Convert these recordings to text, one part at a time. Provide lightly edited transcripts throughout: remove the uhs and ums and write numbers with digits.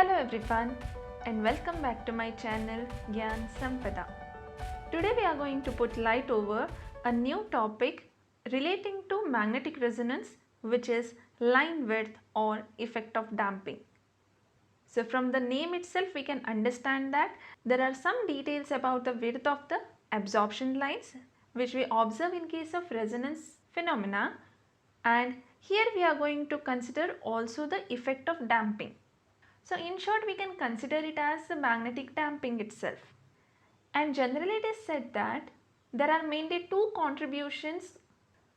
Hello everyone and welcome back to my channel Gyan Sampada. Today we are going to put light over a new topic relating to magnetic resonance, which is line width or effect of damping. So from the name itself we can understand that there are some details about the width of the absorption lines which we observe in case of resonance phenomena, and here we are going to consider also the effect of damping. So in short, we can consider it as the magnetic damping itself. And generally it is said that there are mainly two contributions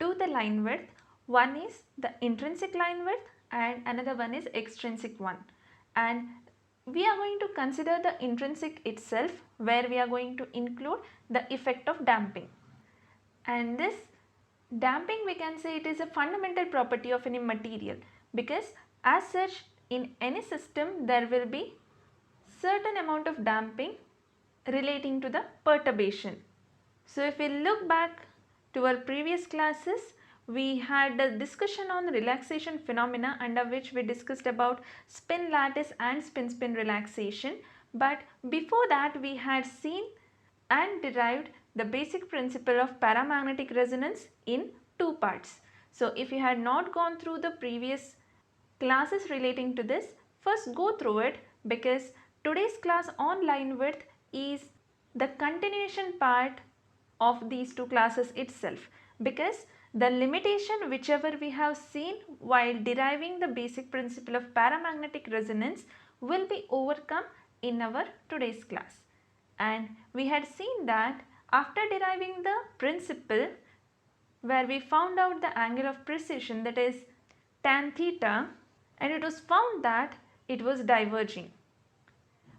to the line width. One is the intrinsic line width and another one is extrinsic one. And we are going to consider the intrinsic itself, where we are going to include the effect of damping. And this damping, we can say it is a fundamental property of any material, because as such in any system there will be certain amount of damping relating to the perturbation. So if we look back to our previous classes, we had a discussion on relaxation phenomena, under which we discussed about spin lattice and spin-spin relaxation. But before that we had seen and derived the basic principle of paramagnetic resonance in two parts. So if you had not gone through the previous classes relating to this, first go through it, because today's class on line width is the continuation part of these two classes itself, because the limitation whichever we have seen while deriving the basic principle of paramagnetic resonance will be overcome in our today's class. And we had seen that after deriving the principle, where we found out the angle of precision, that is tan theta, and it was found that it was diverging,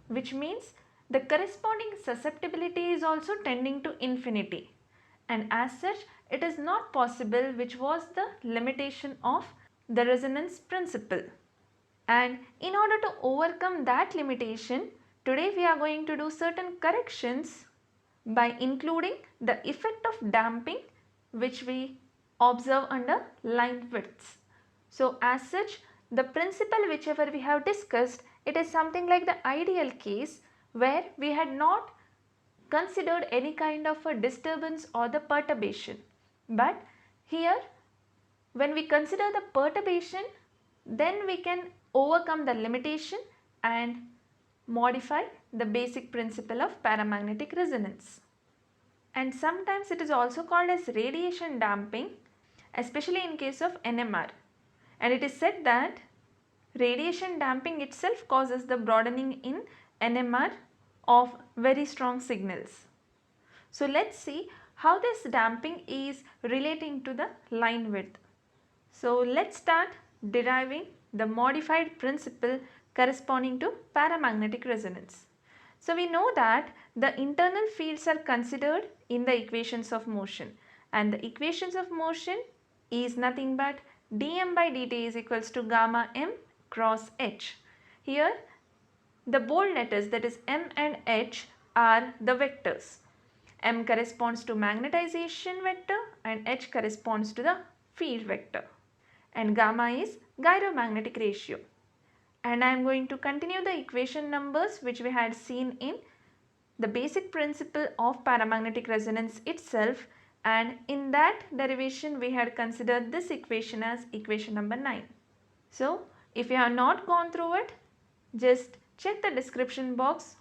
which means the corresponding susceptibility is also tending to infinity, and as such it is not possible, which was the limitation of the resonance principle. And in order to overcome that limitation, today we are going to do certain corrections by including the effect of damping, which we observe under line widths. So as such, the principle whichever we have discussed, it is something like the ideal case where we had not considered any kind of a disturbance or the perturbation. But here when we consider the perturbation, then we can overcome the limitation and modify the basic principle of paramagnetic resonance. And sometimes it is also called as radiation damping, especially in case of NMR. And it is said that radiation damping itself causes the broadening in NMR of very strong signals. So let's see how this damping is relating to the line width. So let's start deriving the modified principle corresponding to paramagnetic resonance. So we know that the internal fields are considered in the equations of motion, and the equations of motion is nothing but dm by dt is equals to gamma m cross h. Here the bold letters, that is m and h, are the vectors. M corresponds to magnetization vector and h corresponds to the field vector, and gamma is gyromagnetic ratio. And I am going to continue the equation numbers which we had seen in the basic principle of paramagnetic resonance itself, and in that derivation we had considered this equation as equation number 9. So if you have not gone through it, just check the description box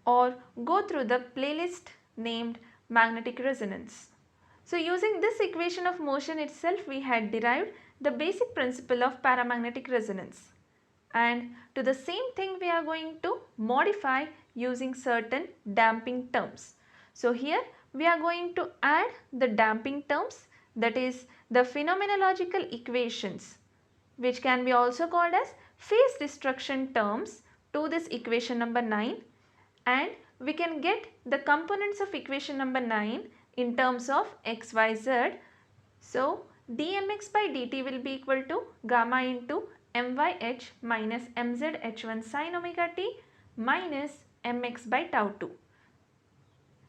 or go through the playlist named magnetic resonance. So using this equation of motion itself, we had derived the basic principle of paramagnetic resonance, and to the same thing we are going to modify using certain damping terms. So here we are going to add the damping terms, that is the phenomenological equations, which can be also called as phase destruction terms, to this equation number 9, and we can get the components of equation number 9 in terms of x, y, z. So dmx by dt will be equal to gamma into myh minus mz h1 sin omega t minus mx by tau 2.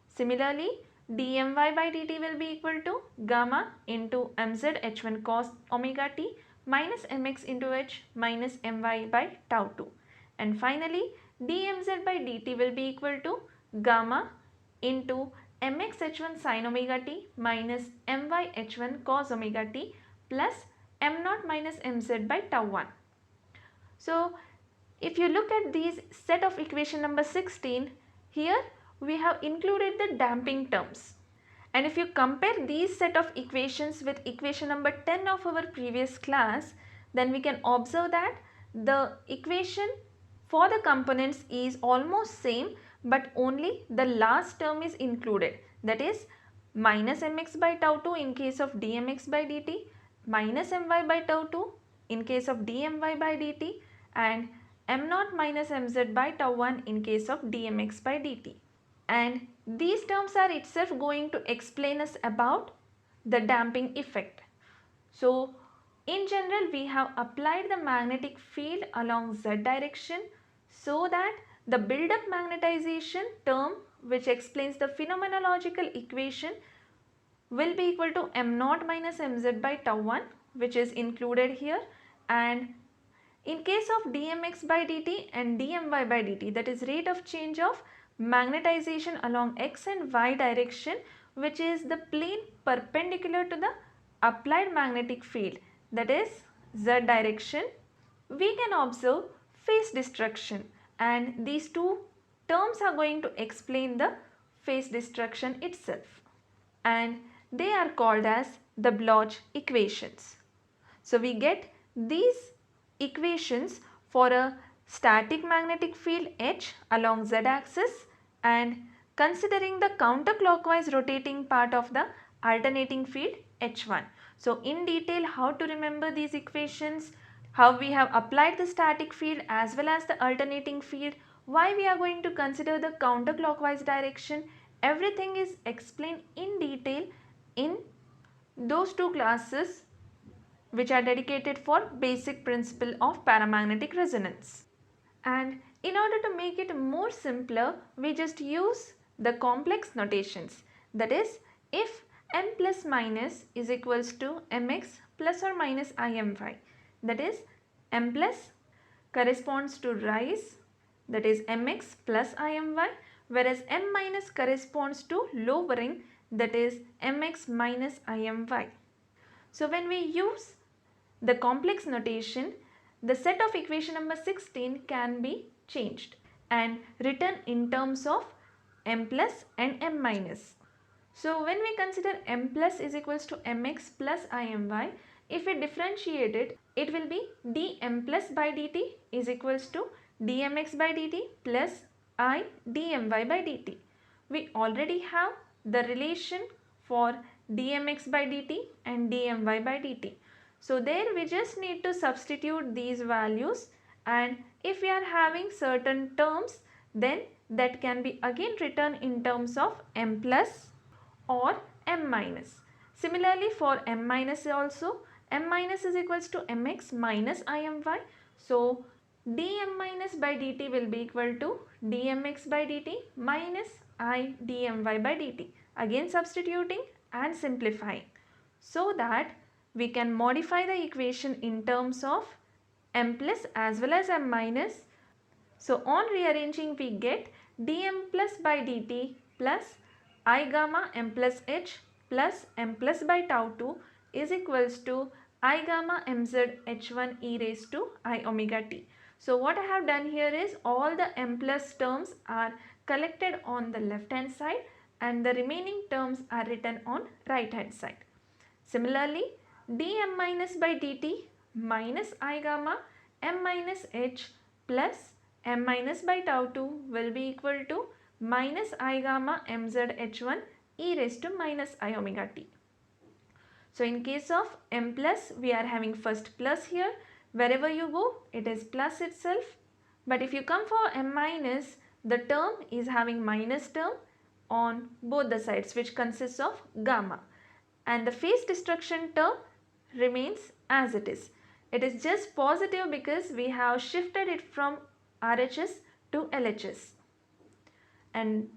Similarly, dmy by dt will be equal to gamma into mz h1 cos omega t minus mx into h minus my by tau 2. And finally, dmz by dt will be equal to gamma into mx h1 sin omega t minus my h1 cos omega t plus m naught minus mz by tau 1. So if you look at these set of equation number 16, here we have included the damping terms. And if you compare these set of equations with equation number 10 of our previous class, then we can observe that the equation for the components is almost same, but only the last term is included, that is minus mx by tau 2 in case of dmx by dt, minus my by tau 2 in case of dmy by dt, and m naught minus mz by tau 1 in case of dmx by dt. And these terms are itself going to explain us about the damping effect. So in general, we have applied the magnetic field along z direction so that the build-up magnetization term, which explains the phenomenological equation, will be equal to m naught minus mz by tau 1, which is included here. And in case of dmx by dt and dmy by dt, that is rate of change of magnetization along x and y direction, which is the plane perpendicular to the applied magnetic field, that is z direction, we can observe phase destruction, and these two terms are going to explain the phase destruction itself, and they are called as the Blotch equations. So we get these equations for a static magnetic field H along z axis and considering the counterclockwise rotating part of the alternating field H1. So in detail, how to remember these equations, how we have applied the static field as well as the alternating field, why we are going to consider the counterclockwise direction, everything is explained in detail in those two classes which are dedicated for basic principle of paramagnetic resonance. And in order to make it more simpler, we just use the complex notations. That is, if m plus minus is equals to mx plus or minusimy, that is m plus corresponds to rise, that is mx plus imy, whereas m minus corresponds to lowering, that is mx minus imy. So when we use the complex notation, the set of equation number 16 can be changed and written in terms of m plus and m minus. So when we consider m plus is equals to mx plus imy, if we differentiate it, it will be dm plus by dt is equals to dmx by dt plus I dmy by dt. We already have the relation for dmx by dt and dmy by dt. So there we just need to substitute these values, and if we are having certain terms, then that can be again written in terms of m plus or m minus. Similarly for m minus also, m minus is equals to mx minus imy. So dm minus by dt will be equal to dmx by dt minus I dmy by dt. Again substituting and simplifying so that we can modify the equation in terms of m plus as well as m minus. So on rearranging, we get dm plus by dt plus I gamma m plus h plus m plus by tau 2 is equals to I gamma mz h1 e raised to I omega t. So what I have done here is all the m plus terms are collected on the left hand side and the remaining terms are written on right hand side. Similarly, dm minus by dt minus I gamma m minus h plus m minus by tau 2 will be equal to minus I gamma mz h1 e raised to minus I omega t. So in case of m plus, we are having first plus here. Wherever you go, it is plus itself. But if you come for m minus, the term is having minus term on both the sides, which consists of gamma. And the phase destruction term remains as it is. It is just positive because we have shifted it from RHS to LHS. And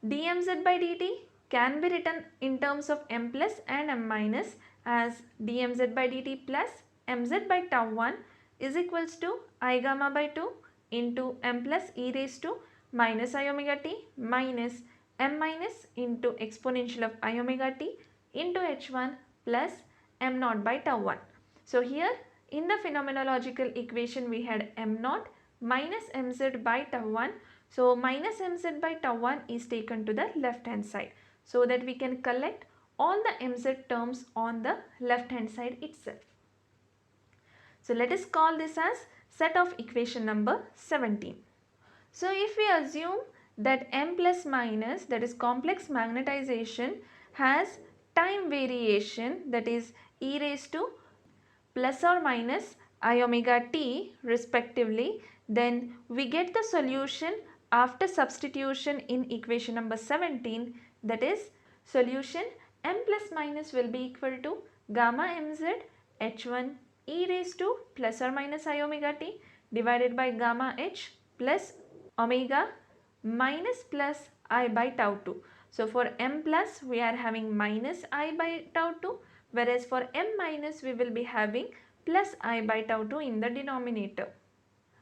dmz by dt can be written in terms of m plus and m minus as dmz by dt plus mz by tau 1 is equals to I gamma by 2 into m plus e raised to minus I omega t minus m minus into exponential of I omega t into h1 plus m naught by tau 1. So here in the phenomenological equation we had m naught minus mz by tau 1. So minus mz by tau 1 is taken to the left hand side so that we can collect all the mz terms on the left hand side itself. So let us call this as set of equation number 17. So if we assume that m plus minus, that is complex magnetization, has time variation, that is e raised to plus or minus I omega t respectively, then we get the solution after substitution in equation number 17, that is solution m plus minus will be equal to gamma mz h1 e raised to plus or minus I omega t divided by gamma h plus omega minus plus I by tau 2. So for m plus we are having minus I by tau 2, whereas for m minus we will be having plus I by tau 2 in the denominator.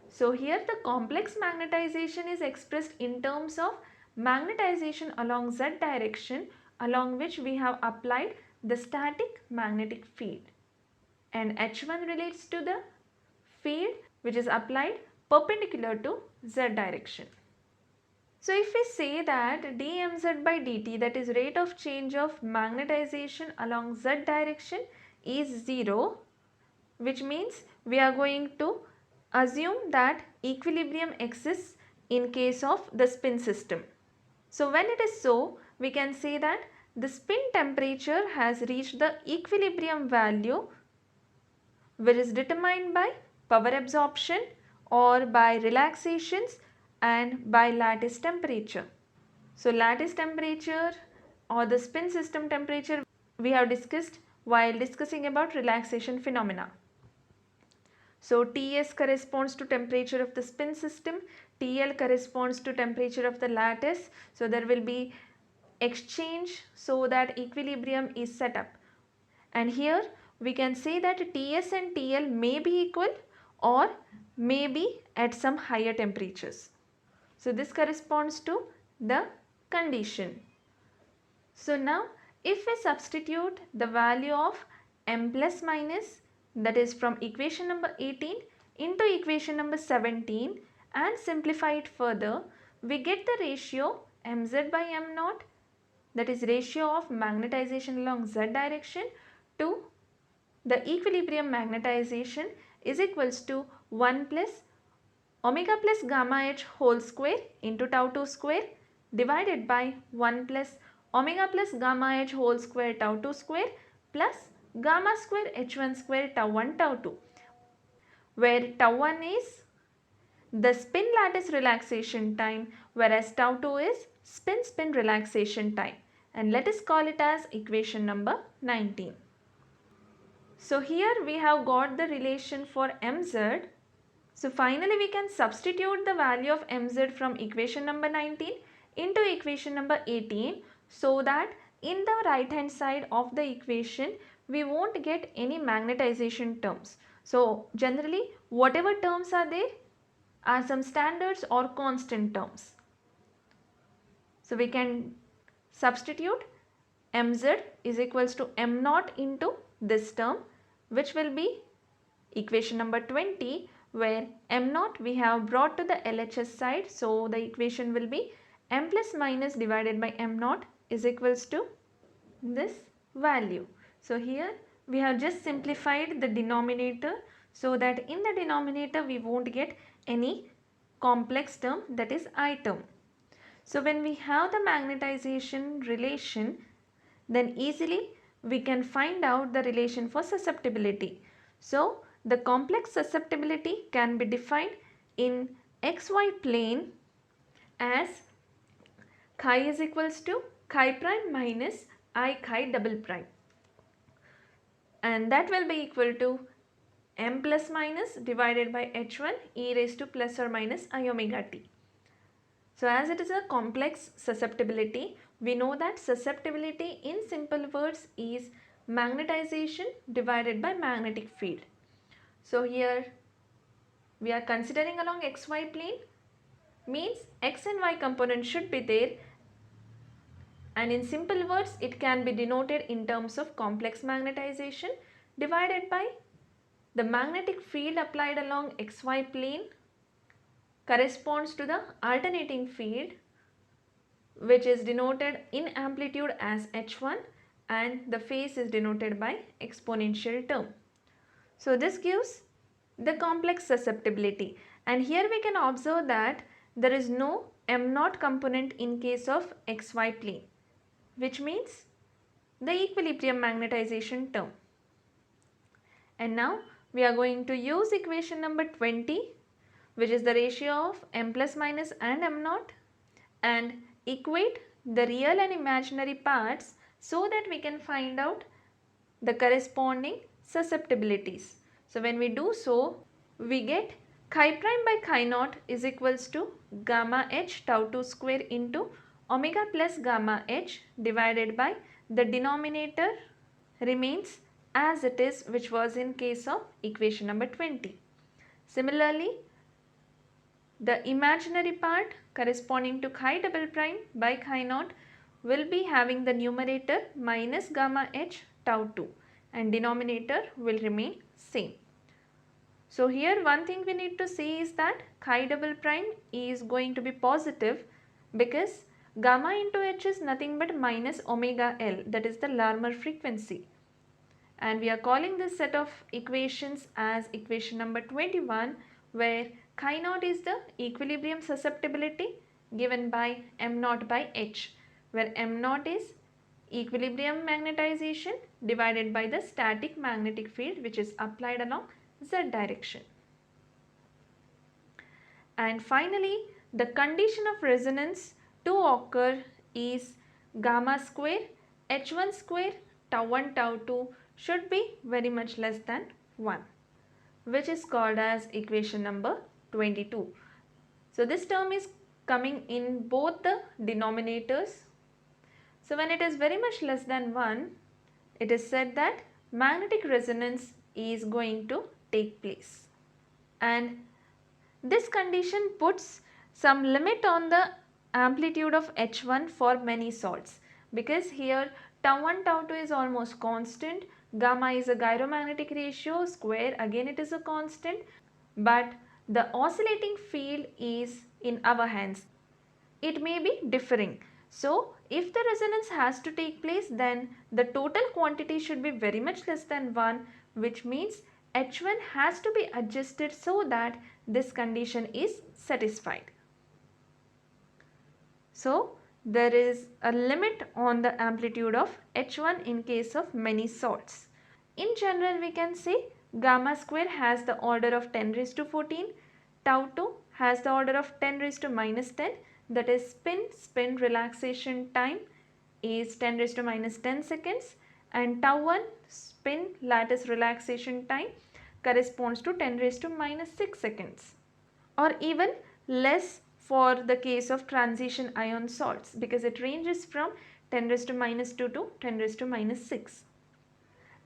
So here the complex magnetization is expressed in terms of magnetization along z direction, along which we have applied the static magnetic field, and h1 relates to the field which is applied perpendicular to z direction. So if we say that dmz by dt, that is rate of change of magnetization along z direction, is 0, which means we are going to assume that equilibrium exists in case of the spin system. So when it is so, we can say that the spin temperature has reached the equilibrium value, which is determined by power absorption or by relaxations and by lattice temperature. So lattice temperature or the spin system temperature we have discussed while discussing about relaxation phenomena. So Ts corresponds to temperature of the spin system, TL corresponds to temperature of the lattice. So there will be exchange so that equilibrium is set up. And here we can say that Ts and TL may be equal or may be at some higher temperatures. So this corresponds to the condition. So now if we substitute the value of m plus minus, that is from equation number 18 into equation number 17 and simplify it further, we get the ratio mz by m naught, that is ratio of magnetization along z direction to the equilibrium magnetization, is equals to 1 plus omega plus gamma h whole square into tau 2 square divided by 1 plus omega plus gamma h whole square tau 2 square plus gamma square h1 square tau 1 tau 2, where tau 1 is the spin lattice relaxation time, whereas tau 2 is spin relaxation time, and let us call it as equation number 19. So here we have got the relation for mz. So finally we can substitute the value of mz from equation number 19 into equation number 18, so that in the right hand side of the equation we won't get any magnetization terms. So generally whatever terms are there are some standards or constant terms. So we can substitute mz is equals to m naught into this term, which will be equation number 20, where m naught we have brought to the LHS side. So the equation will be m plus minus divided by m naught is equals to this value. So here we have just simplified the denominator so that in the denominator we won't get any complex term, that is I term. So when we have the magnetization relation, then easily we can find out the relation for susceptibility. So the complex susceptibility can be defined in xy plane as chi is equals to chi prime minus I chi double prime, and that will be equal to m plus minus divided by h1 e raised to plus or minus I omega t. So as it is a complex susceptibility, we know that susceptibility in simple words is magnetization divided by magnetic field. So here We are considering along xy plane, means x and y component should be there, and in simple words it can be denoted in terms of complex magnetization divided by the magnetic field applied along xy plane corresponds to the alternating field, which is denoted in amplitude as h1, and the phase is denoted by exponential term. So this gives the complex susceptibility, and here we can observe that there is no m0 component in case of xy plane, which means the equilibrium magnetization term. And now we are going to use equation number 20, which is the ratio of m plus minus and m0, and equate the real and imaginary parts so that we can find out the corresponding susceptibilities. So when we do so, we get chi prime by chi naught is equals to gamma h tau 2 square into omega plus gamma h divided by the denominator remains as it is, which was in case of equation number 20. Similarly, the imaginary part corresponding to chi double prime by chi naught will be having the numerator minus gamma h tau 2 and denominator will remain same. So here one thing we need to see is that chi double prime is going to be positive because gamma into h is nothing but minus omega L, that is the Larmor frequency. And we are calling this set of equations as equation number 21, where chi naught is the equilibrium susceptibility given by m naught by h, where m naught is equilibrium magnetization divided by the static magnetic field which is applied along z direction. And finally, the condition of resonance to occur is gamma square h1 square tau 1 tau 2 should be very much less than 1, which is called as equation number 22. So this term is coming in both the denominators. So when it is very much less than 1, it is said that magnetic resonance is going to take place. And this condition puts some limit on the amplitude of h1 for many salts, because here tau 1 tau 2 is almost constant, gamma is a gyromagnetic ratio, square again it is a constant, but the oscillating field is in our hands. It may be differing. So if the resonance has to take place, then the total quantity should be very much less than 1, which means h1 has to be adjusted so that this condition is satisfied. So there is a limit on the amplitude of h1 in case of many salts. In general, we can say gamma square has the order of 10 raised to 14, tau 2 has the order of 10 raised to minus 10, that is spin relaxation time is 10 raised to minus 10 seconds, and tau 1 spin lattice relaxation time corresponds to 10 raised to minus 6 seconds, or even less for the case of transition ion salts, because it ranges from 10 raised to minus 2 to 10 raised to minus 6.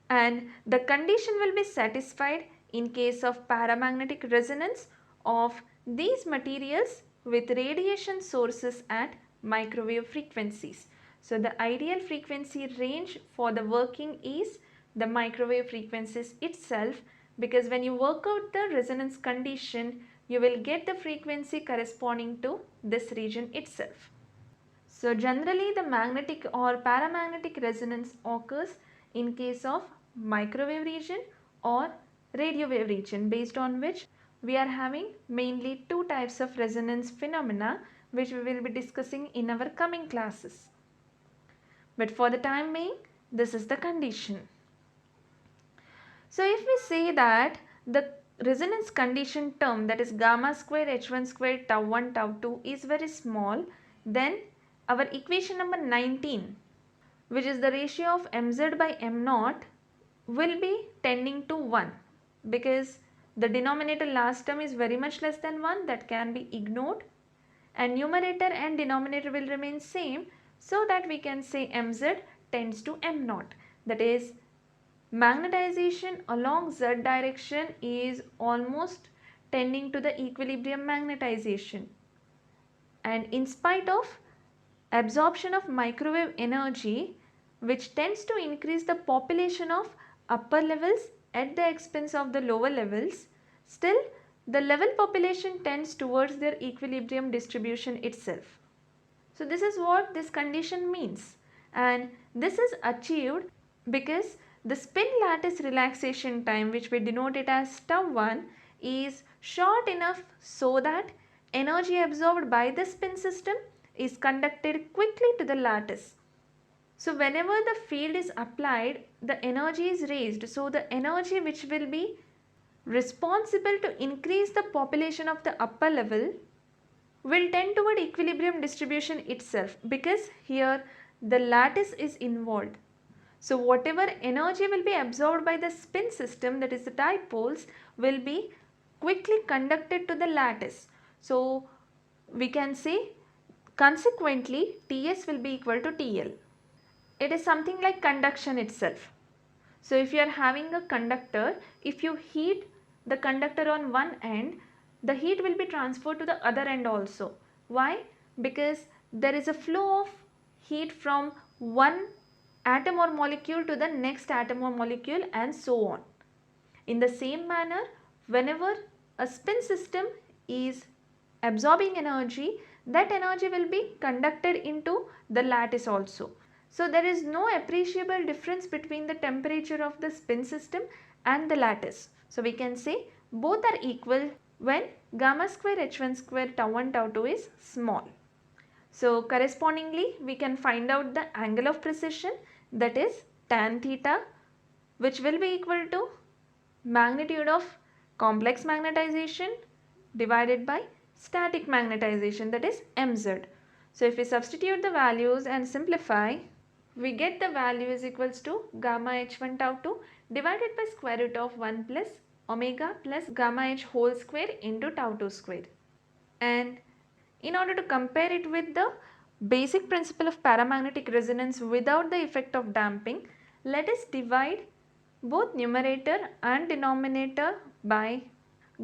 And the condition will be satisfied in case of paramagnetic resonance of these materials with radiation sources at microwave frequencies. So the ideal frequency range for the working is the microwave frequencies itself, because when you work out the resonance condition, you will get the frequency corresponding to this region itself. So generally the magnetic or paramagnetic resonance occurs in case of microwave region or radio wave region, based on which we are having mainly two types of resonance phenomena, which we will be discussing in our coming classes. But for the time being, this is the condition. So if we say that the resonance condition term, that is gamma square h1 square tau 1 tau 2 is very small, then our equation number 19, which is the ratio of mz by m0, will be tending to 1, because the denominator last term is very much less than 1, that can be ignored, and numerator and denominator will remain same, so that we can say mz tends to m0, that is magnetization along z direction is almost tending to the equilibrium magnetization. And in spite of absorption of microwave energy, which tends to increase the population of upper levels at the expense of the lower levels, still the level population tends towards their equilibrium distribution itself. So this is what this condition means, and this is achieved because the spin lattice relaxation time, which we denote it as tau 1, is short enough so that energy absorbed by the spin system is conducted quickly to the lattice. So whenever the field is applied, the energy is raised. So the energy which will be responsible to increase the population of the upper level will tend toward equilibrium distribution itself, because here the lattice is involved. So whatever energy will be absorbed by the spin system, that is the dipoles, will be quickly conducted to the lattice. So we can say consequently Ts will be equal to TL. It is something like conduction itself. So if you are having a conductor, if you heat the conductor on one end, the heat will be transferred to the other end also. Why? Because there is a flow of heat from one atom or molecule to the next atom or molecule, and so on. In the same manner, whenever a spin system is absorbing energy, that energy will be conducted into the lattice also. So there is no appreciable difference between the temperature of the spin system and the lattice. So we can say both are equal when gamma square h1 square tau 1 tau 2 is small. So correspondingly we can find out the angle of precession, that is tan theta, which will be equal to magnitude of complex magnetization divided by static magnetization, that is mz. So if we substitute the values and simplify, we get the value is equals to gamma h1 tau 2 divided by square root of 1 plus omega plus gamma h whole square into tau 2 square. And in order to compare it with the basic principle of paramagnetic resonance without the effect of damping, let us divide both numerator and denominator by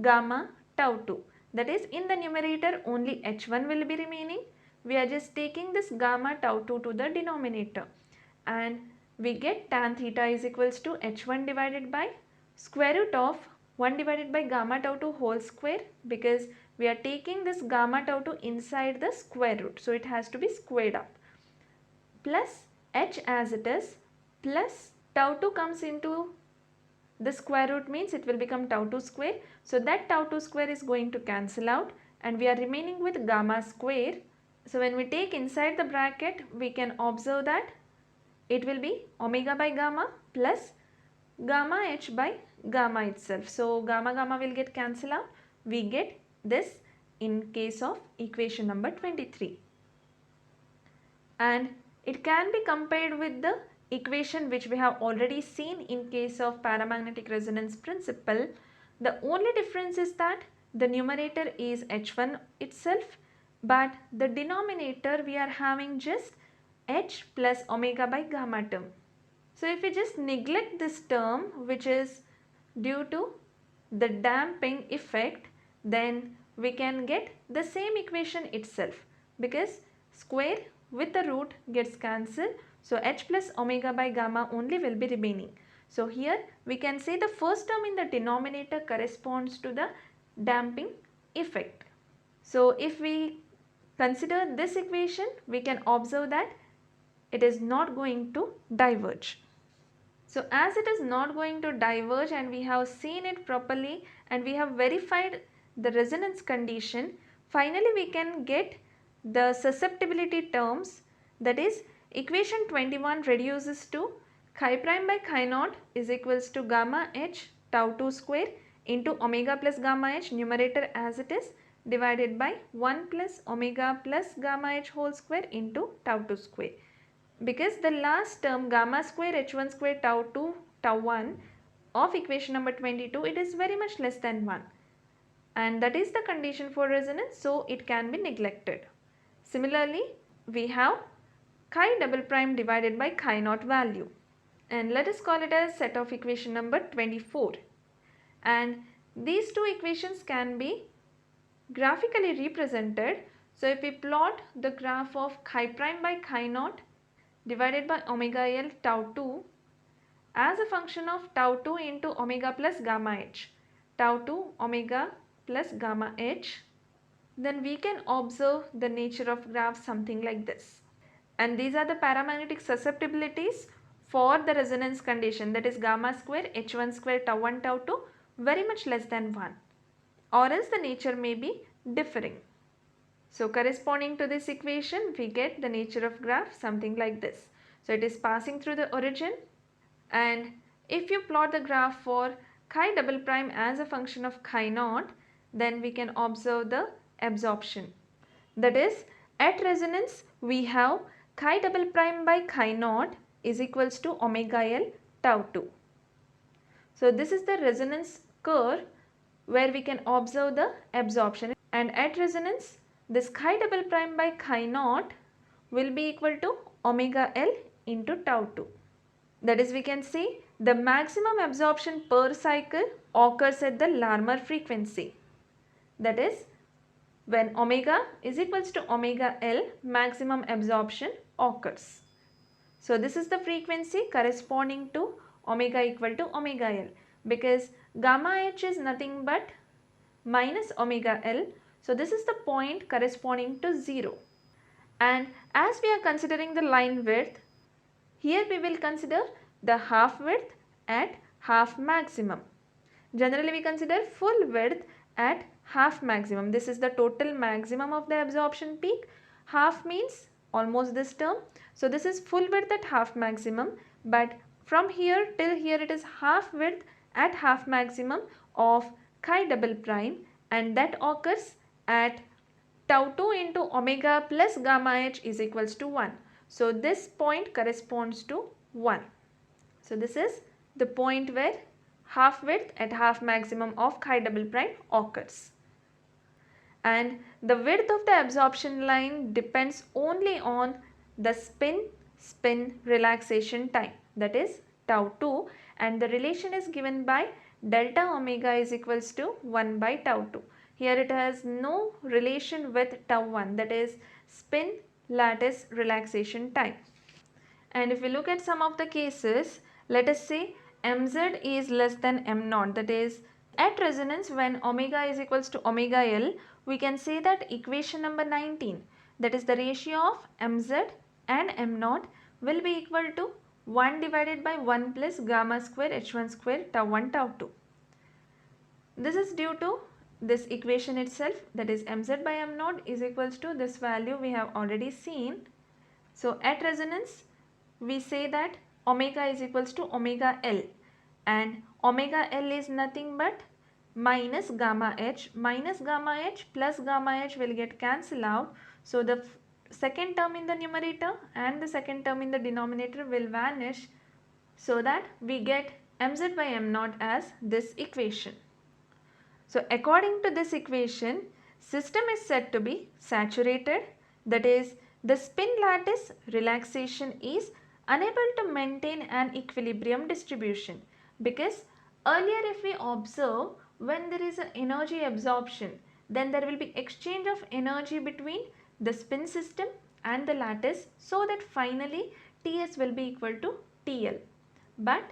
gamma tau 2. That is, in the numerator only h1 will be remaining. We are just taking this gamma tau 2 to the denominator, and we get tan theta is equals to h1 divided by square root of 1 divided by gamma tau 2 whole square, because we are taking this gamma tau 2 inside the square root, so it has to be squared up, plus h as it is, plus tau 2 comes into the square root, means it will become tau 2 square. So that tau 2 square is going to cancel out, and we are remaining with gamma square. So when we take inside the bracket, we can observe that it will be omega by gamma plus gamma h by gamma itself. So gamma gamma will get cancelled out. We get this in case of equation number 23. And it can be compared with the equation which we have already seen in case of paramagnetic resonance principle. The only difference is that the numerator is h1 itself, but the denominator we are having just h plus omega by gamma term. So if we just neglect this term, which is due to the damping effect, then we can get the same equation itself, because square with the root gets cancelled. So h plus omega by gamma only will be remaining. So here we can say the first term in the denominator corresponds to the damping effect. So if we consider this equation, we can observe that it is not going to diverge. So as it is not going to diverge, and we have seen it properly and we have verified the resonance condition, finally we can get the susceptibility terms, that is equation 21 reduces to chi prime by chi naught is equals to gamma h tau 2 square into omega plus gamma h numerator as it is divided by 1 plus omega plus gamma h whole square into tau 2 square. Because the last term gamma square h1 square tau 2 tau 1 of equation number 22, it is very much less than 1, and that is the condition for resonance, so it can be neglected. Similarly, we have chi double prime divided by chi naught value, and let us call it as set of equation number 24, and These two equations can be graphically represented. So if we plot the graph of chi prime by chi naught divided by omega L tau 2 as a function of tau 2 into omega plus gamma h, tau 2 omega plus gamma h, then we can observe the nature of graph something like this. And these are the paramagnetic susceptibilities for the resonance condition, that is gamma square h1 square tau 1 tau 2 very much less than 1, or else the nature may be differing. So corresponding to this equation we get the nature of graph something like this. So it is passing through the origin, and if you plot the graph for chi double prime as a function of chi naught, then we can observe the absorption. That is, at resonance we have chi double prime by chi naught is equals to omega L tau 2. So this is the resonance curve where we can observe the absorption, and at resonance this chi double prime by chi naught will be equal to omega L into tau 2. That is, we can see the maximum absorption per cycle occurs at the Larmor frequency. That is, when omega is equals to omega L, maximum absorption occurs. So this is the frequency corresponding to omega equal to omega L, because gamma h is nothing but minus omega L. So this is the point corresponding to 0. And as we are considering the line width, here we will consider the half width at half maximum. Generally we consider full width at half maximum. This is the total maximum of the absorption peak. Half means almost this term. So this is full width at half maximum, but from here till here it is half width at half maximum of chi double prime, and that occurs at tau 2 into omega plus gamma h is equals to 1. So this point corresponds to 1. So this is the point where half width at half maximum of chi double prime occurs. And the width of the absorption line depends only on the spin relaxation time, that is tau 2, and the relation is given by delta omega is equals to 1 by tau 2. Here it has no relation with tau 1, that is spin lattice relaxation time. And if we look at some of the cases, let us say mz is less than m0, that is at resonance when omega is equals to omega L, we can say that equation number 19, that is the ratio of mz and m0 will be equal to 1 divided by 1 plus gamma square h1 square tau 1 tau 2. This is due to this equation itself, that is mz by m0 is equals to this value we have already seen. So at resonance we say that omega is equals to omega L, and omega L is nothing but minus gamma h plus gamma h will get cancelled out. So the second term in the numerator and the second term in the denominator will vanish, so that we get mz by m0 as this equation. So according to this equation, system is said to be saturated, that is the spin lattice relaxation is unable to maintain an equilibrium distribution, because earlier if we observe, when there is an energy absorption, then there will be exchange of energy between the spin system and the lattice, so that finally Ts will be equal to TL. But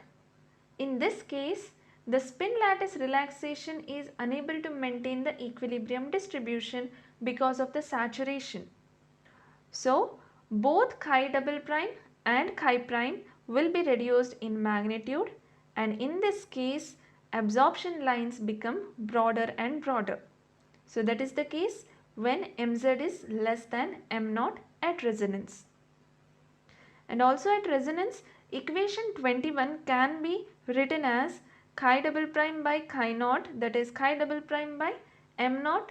in this case, the spin lattice relaxation is unable to maintain the equilibrium distribution because of the saturation. So both chi double prime and chi prime will be reduced in magnitude, and in this case absorption lines become broader and broader. So that is the case when mz is less than m0 at resonance. And also at resonance, equation 21 can be written as chi double prime by chi naught, that is chi double prime by m0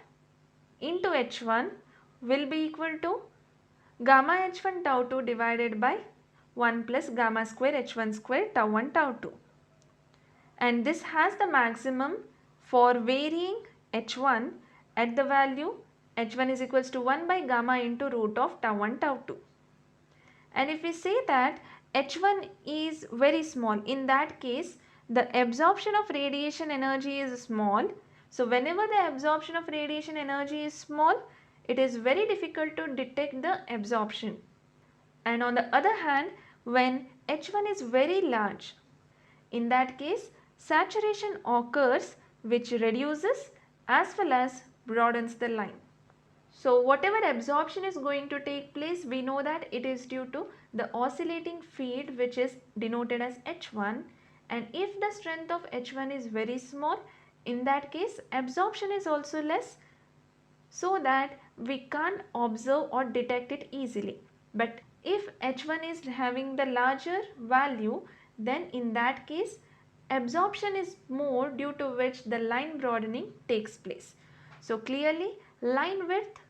into h1 will be equal to gamma h1 tau 2 divided by 1 plus gamma square h1 square tau 1 tau 2. And this has the maximum for varying h1 at the value h1 is equals to 1 by gamma into root of tau 1 tau 2. And if we say that h1 is very small, in that case the absorption of radiation energy is small, So whenever the absorption of radiation energy is small, it is very difficult to detect the absorption. And on the other hand, when H1 is very large, in that case saturation occurs, which reduces as well as broadens the line. So whatever absorption is going to take place, we know that it is due to the oscillating field, which is denoted as H1, and if the strength of H1 is very small, in that case absorption is also less, so that we can't observe or detect it easily. But if H1 is having the larger value, then in that case absorption is more, due to which the line broadening takes place. So clearly line width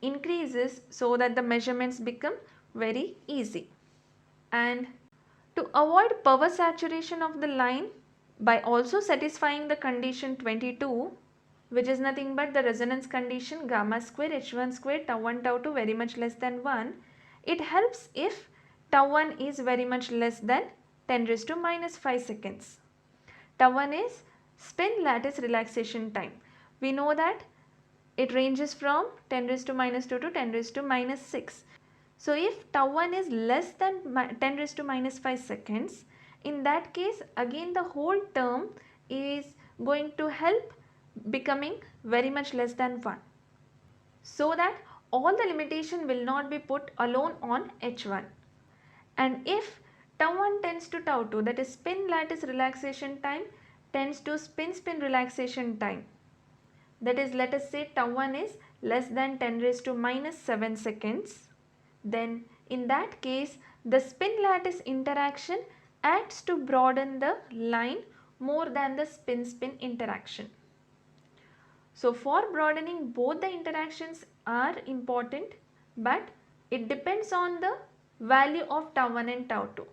increases so that the measurements become very easy. And to avoid power saturation of the line by also satisfying the condition 22, which is nothing but the resonance condition gamma square h1 square tau 1 tau 2 very much less than 1, it helps if tau 1 is very much less than 10 raised to minus 5 seconds. Tau 1 is spin lattice relaxation time. We know that it ranges from 10 raised to minus 2 to 10 raised to minus 6. So if tau 1 is less than 10 raised to minus 5 seconds, in that case again the whole term is going to help becoming very much less than 1. So that all the limitation will not be put alone on H1. And if tau 1 tends to tau 2, that is spin lattice relaxation time tends to spin relaxation time, that is, let us say tau 1 is less than 10 raised to minus 7 seconds, then in that case the spin lattice interaction acts to broaden the line more than the spin interaction. So for broadening, both the interactions are important, but it depends on the value of tau 1 and tau 2.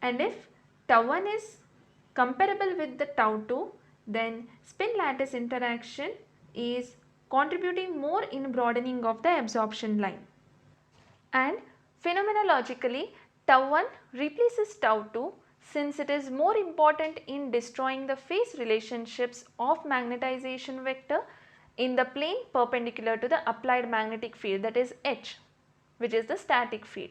And if tau 1 is comparable with the tau 2, then spin lattice interaction is contributing more in broadening of the absorption line. And phenomenologically, tau 1 replaces tau 2 since it is more important in destroying the phase relationships of magnetization vector in the plane perpendicular to the applied magnetic field, that is H, which is the static field.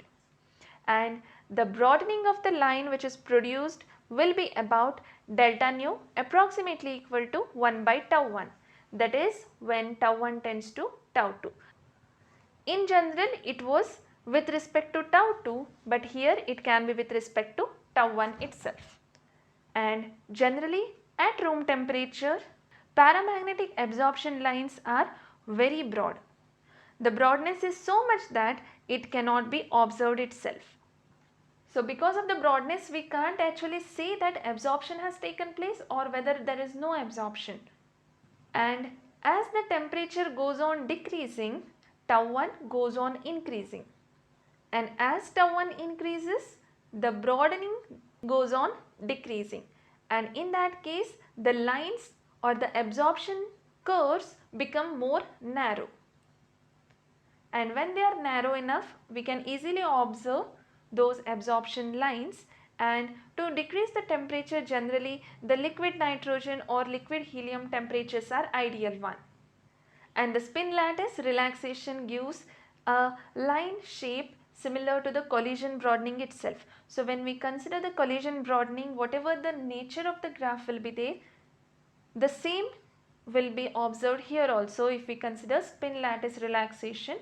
And the broadening of the line which is produced will be about delta nu approximately equal to 1 by tau 1, that is when tau 1 tends to tau 2. In general it was with respect to tau 2, but here it can be with respect to tau 1 itself. And generally at room temperature, paramagnetic absorption lines are very broad. The broadness is so much that it cannot be observed itself. So because of the broadness, we can't actually say that absorption has taken place or whether there is no absorption. And as the temperature goes on decreasing, tau 1 goes on increasing. And as tau 1 increases, the broadening goes on decreasing. And in that case, the lines or the absorption curves become more narrow. And when they are narrow enough, we can easily observe those absorption lines. And to decrease the temperature, generally the liquid nitrogen or liquid helium temperatures are ideal one. And the spin lattice relaxation gives a line shape similar to the collision broadening itself. So when we consider the collision broadening, whatever the nature of the graph will be there, the same will be observed here also if we consider spin lattice relaxation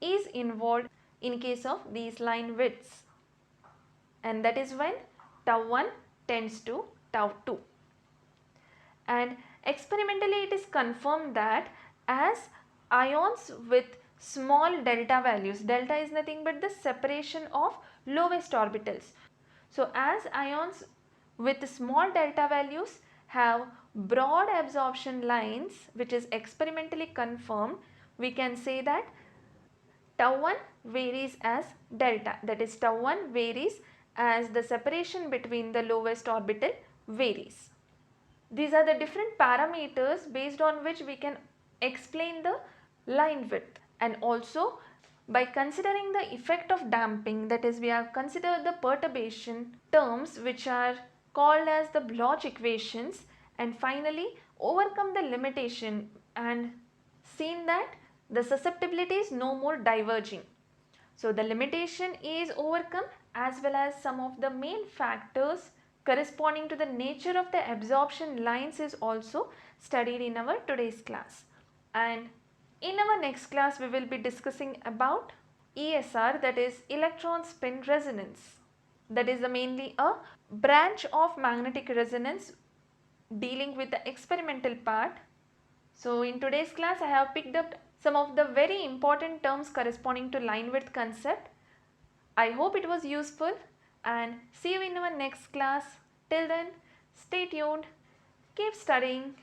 is involved in case of these line widths, and that is when tau 1 tends to tau 2. And experimentally it is confirmed that as ions with small delta values, delta is nothing but the separation of lowest orbitals. So as ions with small delta values have broad absorption lines, which is experimentally confirmed, we can say that tau 1 varies as delta, that is tau 1 varies as the separation between the lowest orbital varies. These are the different parameters based on which we can explain the line width. And also by considering the effect of damping, that is we have considered the perturbation terms which are called as the Blotch equations, and finally overcome the limitation and seen that the susceptibility is no more diverging. So the limitation is overcome, as well as some of the main factors corresponding to the nature of the absorption lines is also studied in our today's class. And in our next class we will be discussing about ESR, that is electron spin resonance. That is mainly a branch of magnetic resonance dealing with the experimental part. So in today's class I have picked up some of the very important terms corresponding to line width concept. I hope it was useful, and see you in our next class. Till then, stay tuned, keep studying,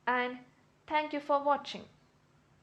and thank you for watching.